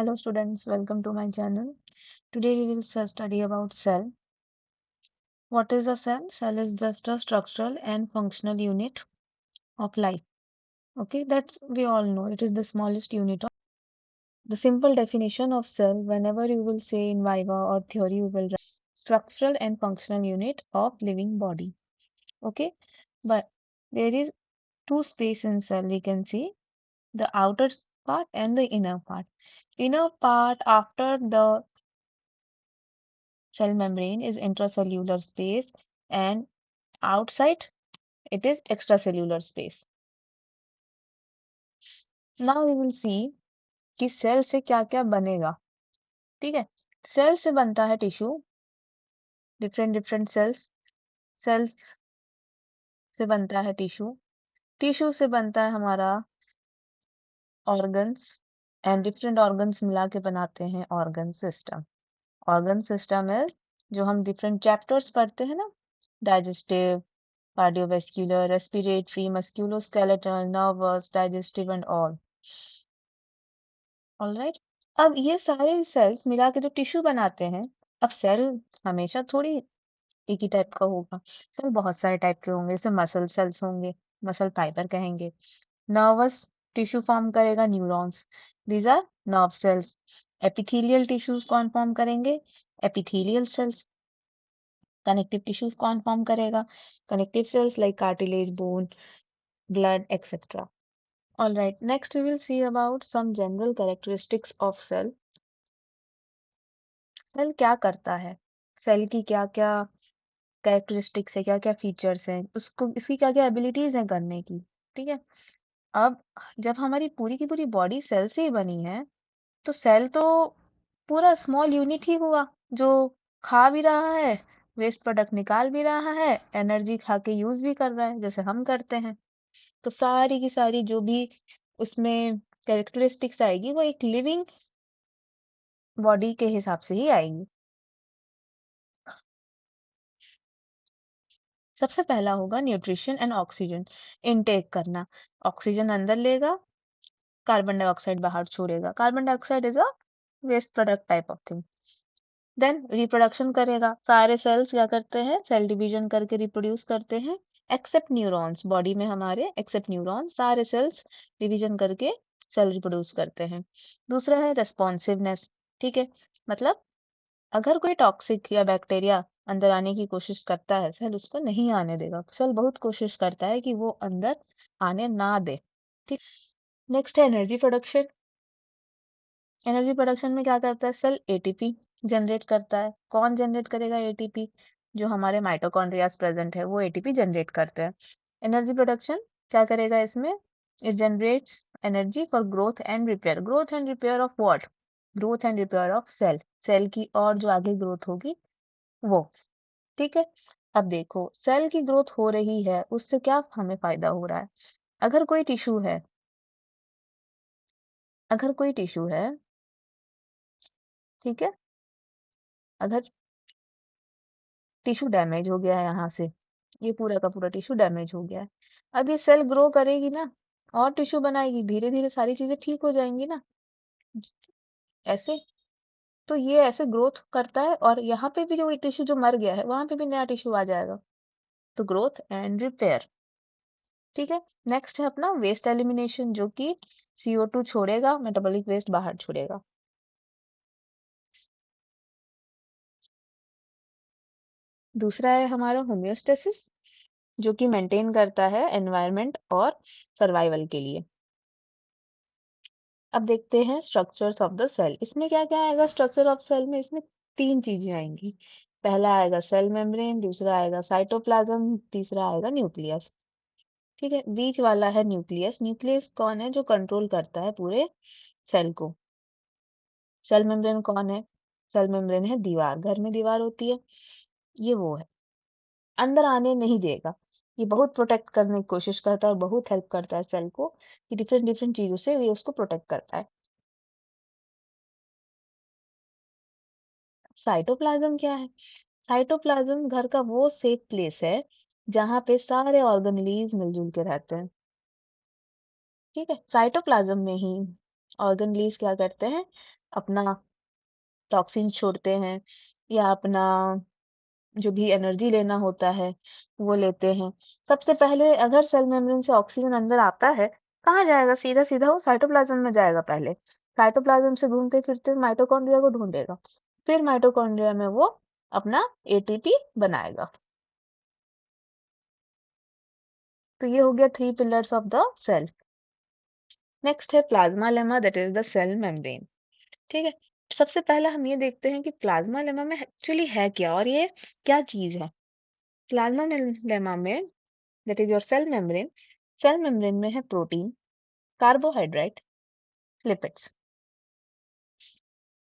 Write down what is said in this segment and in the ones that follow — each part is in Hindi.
Hello students, welcome to my channel. Today we will study about cell. What is a cell? Cell is just a structural and functional unit of life. Okay, that's we all know. It is the smallest unit of the simple definition of cell. Whenever you will say in viva or theory, you will write structural and functional unit of living body. Okay, but there is two space in cell. We can see the outer part and the inner part. Inner part after the cell membrane is intracellular space and outside it is extracellular space. Now we will see कि सेल से क्या क्या बनेगा. ठीक है, सेल से बनता है टिश्यू, डिफरेंट सेल्स से बनता है टिश्यू से बनता है हमारा ऑर्गन्स एंड डिफरेंट ऑर्गन्स मिला के बनाते हैं ऑर्गन सिस्टम है जो हम डिफरेंट चैप्टर्स पढ़ते हैं ना, digestive, cardiovascular, respiratory, musculoskeletal, nervous, digestive and all right. अब ये सारे सेल्स मिला के जो टिश्यू बनाते हैं, अब सेल हमेशा थोड़ी एक ही टाइप का होगा, सेल बहुत सारे टाइप के होंगे, जैसे मसल सेल्स होंगे, मसल फाइबर कहेंगे, नर्वस टिश्यू फॉर्म करेगा neurons, these are nerve cells, epithelial tissues कौन फॉर्म करेंगे, एपिथेलियल सेल्स, कनेक्टिव टिश्यूज कौन फॉर्म करेगा, connective cells like cartilage, bone, blood, etc. All right, next we will see about some general characteristics of cell. Cell क्या करता है, सेल की क्या क्या कैरेक्टरिस्टिक्स है, क्या क्या फीचर्स हैं, उसको इसकी क्या क्या एबिलिटीज हैं करने की. ठीक है, अब जब हमारी पूरी की पूरी बॉडी सेल से ही बनी है तो सेल तो पूरा स्मॉल यूनिट ही हुआ जो खा भी रहा है, वेस्ट प्रोडक्ट निकाल भी रहा है, एनर्जी खा के यूज भी कर रहा है जैसे हम करते हैं. तो सारी की सारी जो भी उसमें कैरेक्टरिस्टिक्स आएगी वो एक लिविंग बॉडी के हिसाब से ही आएगी. सबसे पहला होगा न्यूट्रिशन एंड ऑक्सीजन इनटेक करना. ऑक्सीजन अंदर लेगा, कार्बन डाइऑक्साइड बाहर छोड़ेगा. Carbon dioxide is a waste product type of thing. Then reproduction करेगा. सारे सेल्स क्या करते हैं, सेल डिवीजन करके रिप्रोड्यूस करते हैं, एक्सेप्ट न्यूरॉन्स. बॉडी में हमारे एक्सेप्ट न्यूरॉन्स सारे सेल्स डिवीजन करके सेल रिप्रोड्यूस करते हैं. दूसरा है रेस्पॉन्सिवनेस. ठीक है, मतलब अगर कोई टॉक्सिक या बैक्टीरिया अंदर आने की कोशिश करता है, सेल उसको नहीं आने देगा. सेल बहुत कोशिश करता है कि वो अंदर आने ना दे. ठीक. नेक्स्ट है एनर्जी प्रोडक्शन. एनर्जी प्रोडक्शन में क्या करता है सेल, एटीपी जनरेट करता है. कौन जनरेट करेगा एटीपी, जो हमारे माइटोकॉन्ड्रियाज प्रेजेंट है वो एटीपी जनरेट करते हैं. एनर्जी प्रोडक्शन क्या करेगा इसमें, it generates energy for growth and repair. Growth and repair of what, growth and repair of cell. Cell की और जो आगे ग्रोथ होगी वो. ठीक है, अब देखो सेल की ग्रोथ हो रही है, उससे क्या हमें फायदा हो रहा है. अगर कोई टिश्यू है, अगर कोई टिश्यू है, ठीक है, अगर टिश्यू डैमेज हो गया है यहाँ से, ये पूरा का पूरा टिश्यू डैमेज हो गया है, अब ये सेल ग्रो करेगी ना, और टिश्यू बनाएगी, धीरे धीरे सारी चीजें ठीक हो जाएंगी ना, ऐसे. तो ये ऐसे ग्रोथ करता है और यहाँ पे भी जो टिश्यू जो मर गया है वहां पे भी नया टिश्यू आ जाएगा. तो ग्रोथ एंड रिपेयर. ठीक है, नेक्स्ट है अपना वेस्ट एलिमिनेशन, जो कि CO2 छोड़ेगा, मेटाबॉलिक वेस्ट बाहर छोड़ेगा. दूसरा है हमारा होम्योस्टेसिस, जो कि मेंटेन करता है एनवायरनमेंट और सर्वाइवल के लिए. अब देखते हैं स्ट्रक्चर्स ऑफ द सेल. इसमें क्या क्या आएगा स्ट्रक्चर ऑफ सेल में, इसमें तीन चीजें आएंगी. पहला आएगा सेल मेम्ब्रेन, दूसरा आएगा साइटोप्लाज्म, तीसरा आएगा न्यूक्लियस. ठीक है, बीच वाला है न्यूक्लियस. न्यूक्लियस कौन है, जो कंट्रोल करता है पूरे सेल को. सेल मेम्ब्रेन कौन है, सेल मेम्ब्रेन है दीवार, घर में दीवार होती है, ये वो है, अंदर आने नहीं देगा. ये बहुत प्रोटेक्ट करने की कोशिश करता है और बहुत हेल्प करता है सेल को कि डिफरेंट डिफरेंट चीजों से ये उसको प्रोटेक्ट करता है. साइटोप्लाज्म क्या है, साइटोप्लाज्म घर का वो सेफ प्लेस है जहां पे सारे ऑर्गेनेलीज मिलजुल के रहते हैं. ठीक है, साइटोप्लाज्म में ही ऑर्गेनेलीज क्या करते हैं, अपना टॉक्सिन छोड़ते हैं या अपना जो भी एनर्जी लेना होता है वो लेते हैं। सबसे पहले अगर सेल मेम्ब्रेन से ऑक्सीजन अंदर आता है, कहाँ जाएगा? सीधा सीधा वो साइटोप्लाज्म में जाएगा पहले। साइटोप्लाज्म से घूमते फिरते माइटोकॉन्ड्रिया को ढूंढेगा, फिर माइटोकॉन्ड्रिया में वो अपना एटीपी बनाएगा। तो ये हो गया 3 pillars of the cell. Next है plasmalemma, that is the cell membrane. ठीक है, सबसे पहला हम ये देखते हैं कि प्लाज्मा लेमा में एक्चुअली है क्या और ये क्या चीज है। प्लाज्मा लेमा में, that is your cell membrane में है प्रोटीन, कार्बोहाइड्रेट, लिपिड्स।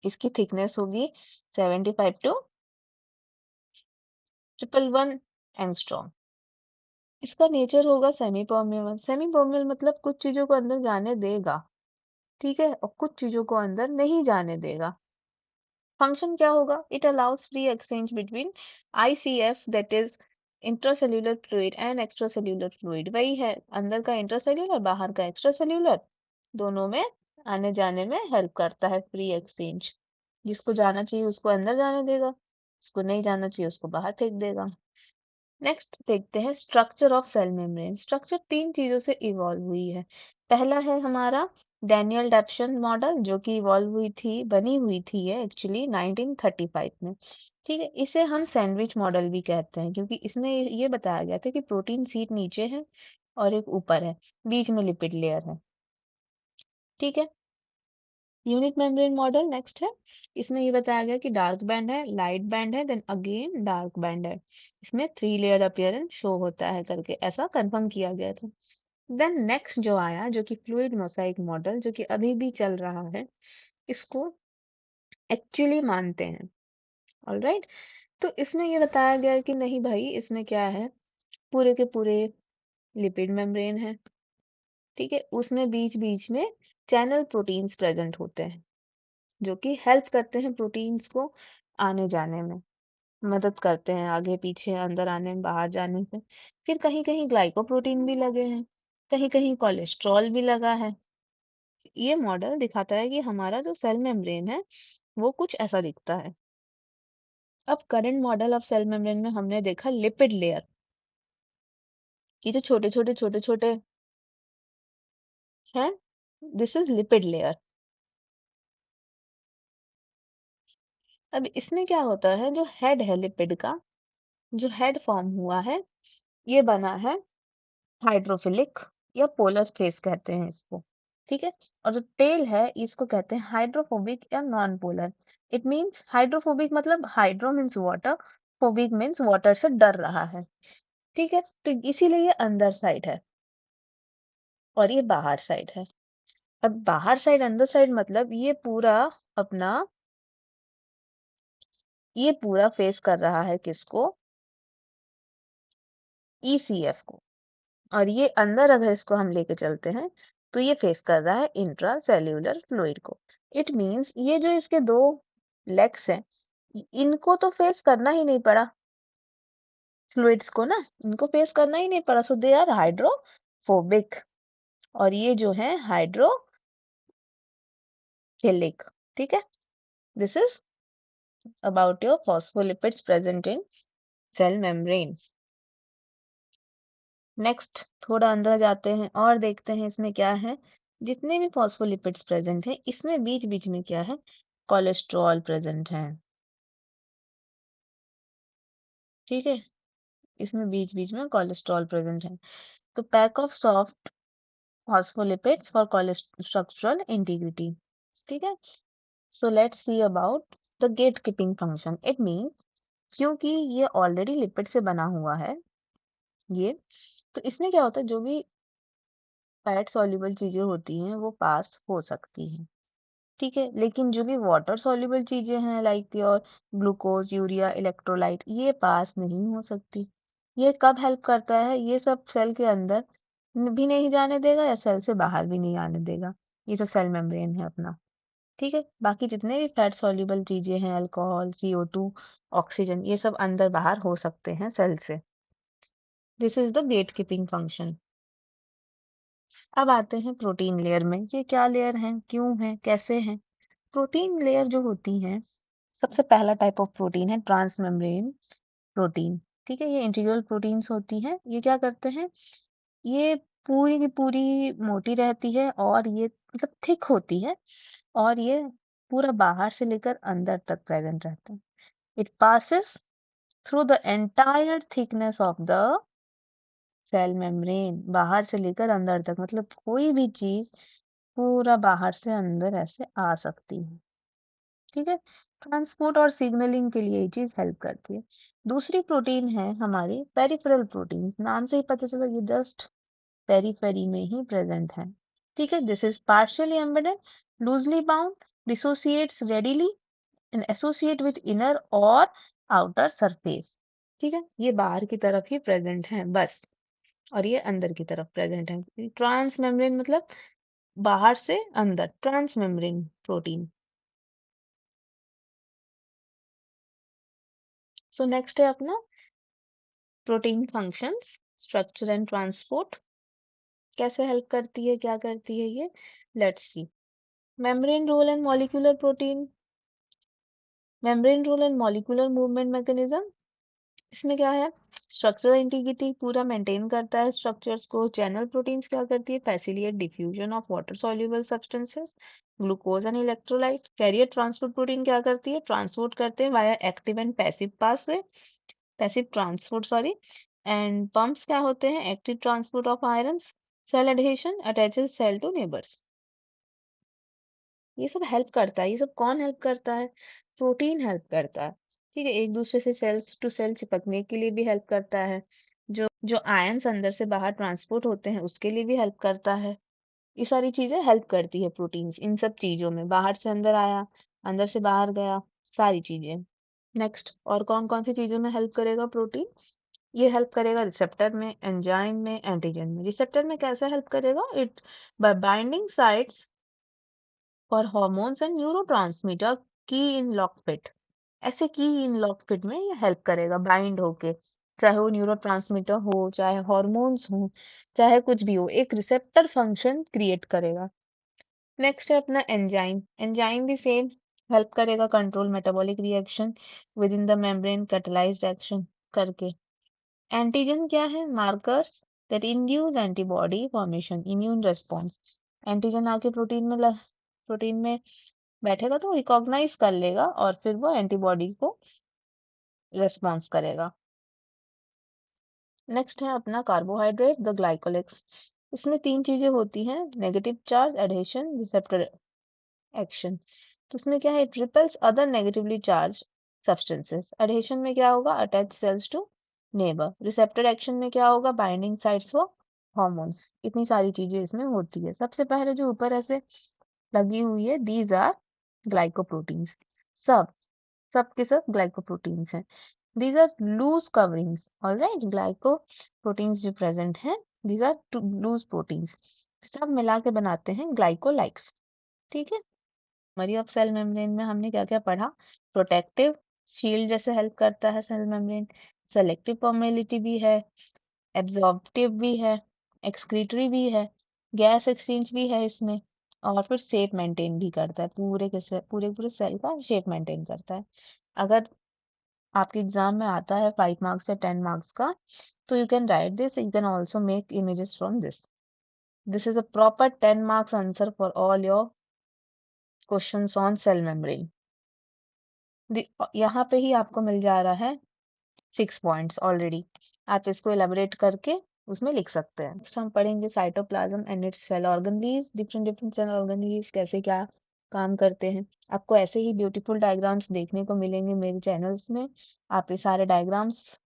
इसकी थिकनेस होगी 75 टू 111 एंगस्ट्रॉम। इसका नेचर होगा सेमी परमेबल। सेमी परमेबल मतलब कुछ चीजों को अंदर जाने देगा, ठीक है, और कुछ चीजों को अंदर नहीं जाने देगा। फंक्शन क्या होगा? It allows free exchange between ICF, that is intracellular fluid, and extracellular fluid. वही है, अंदर का इंट्रासेल्यूलर, बाहर का एक्स्ट्रासेल्यूलर, दोनों में आने जाने में हेल्प करता है फ्री एक्सचेंज। जिसको जाना चाहिए उसको अंदर जाने देगा, जिसको नहीं जाना चाहिए उसको बाहर फेंक देगा। नेक्स्ट देखते हैं structure of cell membrane. Structure 3 चीजों से इवॉल्व हुई है। पहला है हमारा डैनियल डेप्शन मॉडल, जो कि इवॉल्व हुई थी, बनी हुई थी ये एक्चुअली 1935 में। ठीक है, इसे हम सैंडविच मॉडल भी कहते हैं, क्योंकि इसमें ये बताया गया था कि प्रोटीन सीट नीचे है और एक ऊपर है, बीच में लिपिड लेयर है। ठीक है, यूनिट मेम्ब्रेन मॉडल नेक्स्ट है। इसमें ये बताया गया कि डार्क बैंड है, लाइट बैंड है, देन अगेन डार्क बैंड है। इसमें 3 लेयर अपीयरेंस शो होता है करके ऐसा कंफर्म किया गया था। देन नेक्स्ट जो आया, जो कि फ्लूइड मोसाइक मॉडल, जो कि अभी भी चल रहा है, इसको एक्चुअली मानते हैं। ऑलराइट, तो इसमें ये बताया गया कि नहीं भाई, इसमें क्या है, पूरे के पूरे लिपिड मेम्ब्रेन है। ठीक है, उसमें बीच बीच में चैनल प्रोटीन्स प्रेजेंट होते हैं, जो कि हेल्प करते हैं प्रोटीन्स को आने जाने में, मदद करते हैं आगे पीछे, अंदर आने में, बाहर जाने से। फिर कहीं कहीं ग्लाइकोप्रोटीन भी लगे हैं, कहीं कहीं कोलेस्ट्रॉल भी लगा है। ये मॉडल दिखाता है कि हमारा जो सेल मेम्ब्रेन है वो कुछ ऐसा दिखता है। अब current model of cell membrane में हमने देखा लिपिड लेयर, ये जो छोटे छोटे हैं, दिस इज लिपिड लेयर। अब इसमें क्या होता है, जो हेड है लिपिड का, जो हेड फॉर्म हुआ है, ये बना है हाइड्रोफिलिक या पोलर फेस कहते हैं इसको। ठीक है, और जो टेल है इसको कहते हैं हाइड्रोफोबिक या non polar. It means hydrophobic मतलब hydro means water, phobic means water से डर रहा है। ठीक है, तो इसीलिए ये अंदर साइड है और ये बाहर साइड है। अब बाहर साइड अंदर साइड मतलब अपना ये पूरा फेस कर रहा है किसको? ईसीएफ को। और ये अंदर अगर इसको हम लेके चलते हैं तो ये फेस कर रहा है इंट्रा सेल्यूलर फ्लूइड को। इट मींस ये जो इसके 2 लेग्स हैं, इनको तो फेस करना ही नहीं पड़ा, फ्लूइड्स को ना, इनको फेस करना ही नहीं पड़ा, सो दे आर हाइड्रोफोबिक। और ये जो है हाइड्रोफिलिक। ठीक है, this is about your phospholipids present in cell membrane. Next थोड़ा अंदर जाते हैं और देखते हैं इसमें क्या है। जितने भी फॉस्फोलिपिड्स प्रेजेंट हैं, इसमें बीच बीच में क्या है? कोलेस्ट्रॉल प्रेजेंट है। ठीक है, इसमें बीच बीच में कोलेस्ट्रॉल प्रेजेंट है। तो pack of soft phospholipids for structural integrity. ठीक है, so let's see about the gate keeping function. It means क्योंकि ये ऑलरेडी लिपिड से बना हुआ है ये, तो इसमें क्या होता है, जो भी फैट सॉल्युबल चीजें होती हैं वो पास हो सकती हैं। ठीक है, लेकिन जो भी वाटर सॉल्युबल चीजें हैं, like your glucose, urea, electrolyte, ये पास नहीं हो सकती। ये कब हेल्प करता है? ये सब सेल के अंदर भी नहीं जाने देगा या सेल से बाहर भी नहीं आने देगा, ये जो सेल मेम्ब्रेन है अपना। ठीक है, बाकी जितने भी फैट सॉल्युबल चीजें हैं, अल्कोहल, CO2, ऑक्सीजन, ये सब अंदर बाहर हो सकते हैं सेल से। This is the gate keeping function. अब आते हैं प्रोटीन लेयर में। ये क्या लेयर है, क्यों है, कैसे है? प्रोटीन लेयर जो होती है, सबसे पहला टाइप ऑफ प्रोटीन है ट्रांसमेम्ब्रेन प्रोटीन। ठीक है, ये इंटीग्रल प्रोटीन्स होती हैं। ये क्या करते हैं, ये पूरी की पूरी मोटी रहती है और ये मतलब थिक होती है, और ये पूरा बाहर से लेकर अंदर तक प्रेजेंट रहता है। It passes through the entire thickness of the cell membrane, बाहर से लेकर अंदर तक, मतलब कोई भी चीज पूरा बाहर से अंदर ऐसे आ सकती है। ठीक है, ट्रांसपोर्ट और सिग्नलिंग के लिए ये चीज हेल्प करती है। दूसरी प्रोटीन है हमारी पेरिफेरल प्रोटीन। नाम से ही पता चला ये जस्ट पेरीफेरी में ही प्रेजेंट है। ठीक है, this is partially embedded, loosely bound, dissociates readily and associate with inner और आउटर सरफेस। ठीक है, ये बाहर की तरफ ही प्रेजेंट है बस, और ये अंदर की तरफ प्रेजेंट है। ट्रांस मेम्ब्रेन मतलब बाहर से अंदर, transmembrane protein. So next है अपना protein functions, structure and transport. कैसे हेल्प करती है, क्या करती है ये, let's see. Membrane role and molecular protein, membrane role and molecular movement mechanism. इसमें क्या है, स्ट्रक्चरल इंटीग्रिटी पूरा मेंटेन करता है स्ट्रक्चर्स को। चैनल प्रोटीन्स क्या करती है, facilitate diffusion of water soluble substances, glucose and electrolyte. Carrier transport protein क्या करती है, ट्रांसपोर्ट करते हैं via active and passive pathway, passive transport sorry. And pumps क्या होते हैं, active transport of iron, cell adhesion, attaches cell to neighbours. ये सब हेल्प करता है। ये सब कौन हेल्प करता है, प्रोटीन हेल्प करता है। ठीक है, एक दूसरे से सेल्स टू सेल चिपकने के लिए भी हेल्प करता है। जो आयंस अंदर से बाहर ट्रांसपोर्ट होते हैं उसके लिए भी हेल्प करता है। ये सारी चीजें हेल्प करती है प्रोटीन्स, इन सब चीजों में, बाहर से अंदर आया, अंदर से बाहर गया, सारी चीजें। नेक्स्ट, और कौन कौन सी चीजों में हेल्प करेगा प्रोटीन, ये हेल्प करेगा रिसेप्टर में, एंजाइम में, एंटीजन में। रिसेप्टर में कैसे हेल्प करेगा, it by binding sites for hormones and neurotransmitter की इन लॉकपिट। ऐसे की इन लॉकपिट में ये हेल्प करेगा बाइंड होके, चाहे वो न्यूरोट्रांसमीटर हो, चाहे हॉर्मोन्स हो, चाहे कुछ भी हो, एक रिसेप्टर फंक्शन क्रिएट करेगा। नेक्स्ट है अपना एंजाइम। एंजाइम भी सेम हेल्प करेगा control metabolic reaction with in the membrane, catalysed action करके। एंटीजन क्या है, markers that induce antibody formation, immune response. Antigen आके प्रोटीन में बैठेगा तो रिकॉग्नाइज कर लेगा और फिर वो एंटीबॉडी को रेस्पॉन्स करेगा। नेक्स्ट है अपना कार्बोहाइड्रेट, द ग्लाइकोलिक्स। इसमें तीन चीजें होती हैं, negative charge, adhesion, receptor action. तो उसमें क्या है, it repels other negatively charge substances. Adhesion में क्या होगा, attach cells to neighbour. Receptor action में क्या होगा, बाइंडिंग साइट्स फॉर हॉर्मोन्स। इतनी सारी चीजें इसमें होती है। सबसे पहले जो ऊपर ऐसे लगी हुई है, दीज आर ग्लाइकोप्रोटीन्स। सब सब के सब ग्लाइकोप्रोटीन्स हैं। These are loose coverings, alright. Glycoproteins जो प्रेजेंट हैं, दीज आर लूज प्रोटीन्स, सब मिला के बनाते हैं ग्लाइकोलाइक्स। ठीक है, मरी ऑफ सेल मेम्ब्रेन में हमने क्या क्या पढ़ा, प्रोटेक्टिव शील्ड जैसे हेल्प करता है सेल मेम्ब्रेन, सेलेक्टिव परमेबिलिटी भी है, एब्जॉर्प्टिव भी है, एक्सक्रीटरी भी है, गैस एक्सचेंज भी है इसमें, और फिर शेप मेंटेन भी करता है, पूरे पूरे सेल का शेप मेंटेन करता है। अगर आपके एग्जाम में आता है 5 मार्क्स या 10 मार्क्स का, तो you can write this, you can also make images from this. This is a proper 10 marks answer for all your questions on sale membrane. यहाँ पे ही आपको मिल जा रहा है 6 पॉइंट्स ऑलरेडी, आप इसको एलेबोरेट करके उसमें लिख सकते हैं। नेक्स्ट हम पढ़ेंगे cytoplasm and its cell organelles, different different cell organelles कैसे क्या काम करते हैं। आपको ऐसे ही ब्यूटीफुल डायग्राम्स देखने को मिलेंगे मेरे चैनल्स में। आप ये सारे डायग्राम्स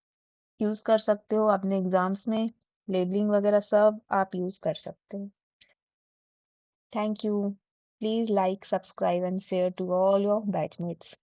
यूज कर सकते हो अपने एग्जाम्स में, लेबलिंग वगैरह सब आप यूज कर सकते हो। Thank you. Please like, subscribe and share to all your batchmates.